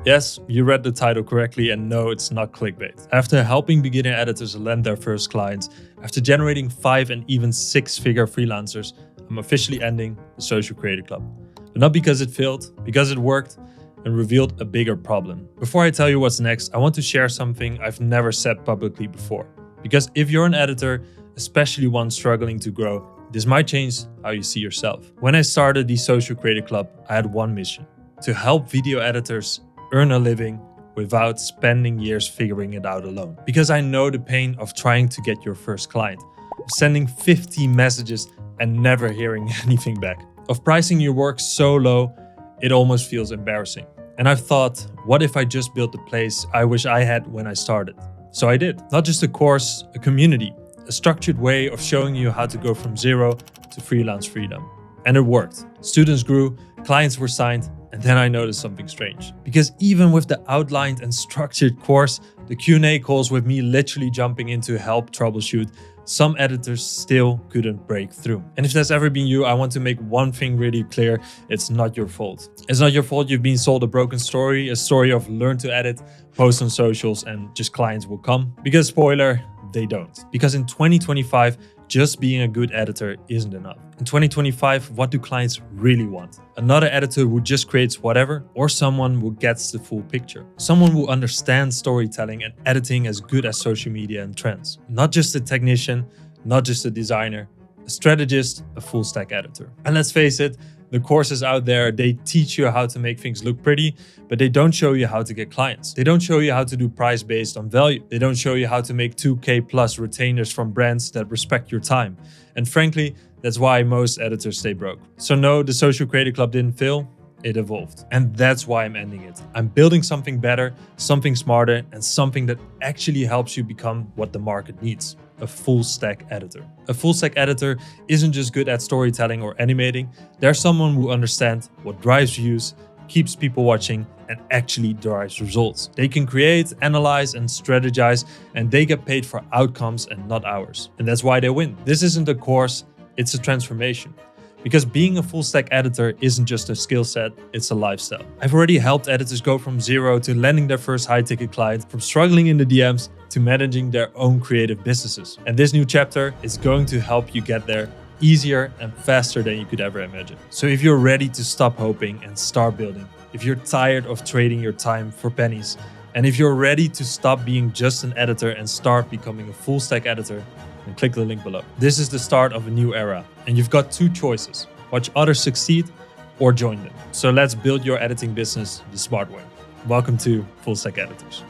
Yes, you read the title correctly, and no, it's not clickbait. After helping beginner editors land their first clients, after generating 5 and even 6-figure freelancers, I'm officially ending the Social Creator Club. But not because it failed, because it worked and revealed a bigger problem. Before I tell you what's next, I want to share something I've never said publicly before. Because if you're an editor, especially one struggling to grow, this might change how you see yourself. When I started the Social Creator Club, I had one mission: to help video editors earn a living without spending years figuring it out alone. Because I know the pain of trying to get your first client, of sending 50 messages and never hearing anything back, of pricing your work so low it almost feels embarrassing. And I've thought, what if I just built the place I wish I had when I started? So I did. Not just a course, a community, a structured way of showing you how to go from zero to freelance freedom. And it worked. Students grew, clients were signed, and then I noticed something strange. Because even with the outlined and structured course, the Q&A calls with me literally jumping in to help troubleshoot, some editors still couldn't break through. And if that's ever been you, I want to make one thing really clear: it's not your fault. It's not your fault you've been sold a broken story, a story of learn to edit, post on socials, and just clients will come. Because spoiler, they don't. Because in 2025, just being a good editor isn't enough. In 2025, what do clients really want? Another editor who just creates whatever, or someone who gets the full picture? Someone who understands storytelling and editing as good as social media and trends. Not just a technician, not just a designer, a strategist, a full stack editor. And let's face it, the courses out there, they teach you how to make things look pretty, but they don't show you how to get clients. They don't show you how to do price based on value. They don't show you how to make 2K plus retainers from brands that respect your time. And frankly, that's why most editors stay broke. So no, the Social Creator Club didn't fail, it evolved. And that's why I'm ending it. I'm building something better, something smarter, and something that actually helps you become what the market needs: a full stack editor. A full stack editor isn't just good at storytelling or animating. They're someone who understands what drives views, keeps people watching, and actually drives results. They can create, analyze, and strategize, and they get paid for outcomes and not hours. And that's why they win. This isn't a course, it's a transformation. Because being a full stack editor isn't just a skill set, it's a lifestyle. I've already helped editors go from zero to landing their first high ticket client, from struggling in the DMs to managing their own creative businesses. And this new chapter is going to help you get there easier and faster than you could ever imagine. So if you're ready to stop hoping and start building, if you're tired of trading your time for pennies, and if you're ready to stop being just an editor and start becoming a full stack editor, then click the link below. This is the start of a new era, and you've got two choices: watch others succeed or join them. So let's build your editing business the smart way. Welcome to Full Stack Editors.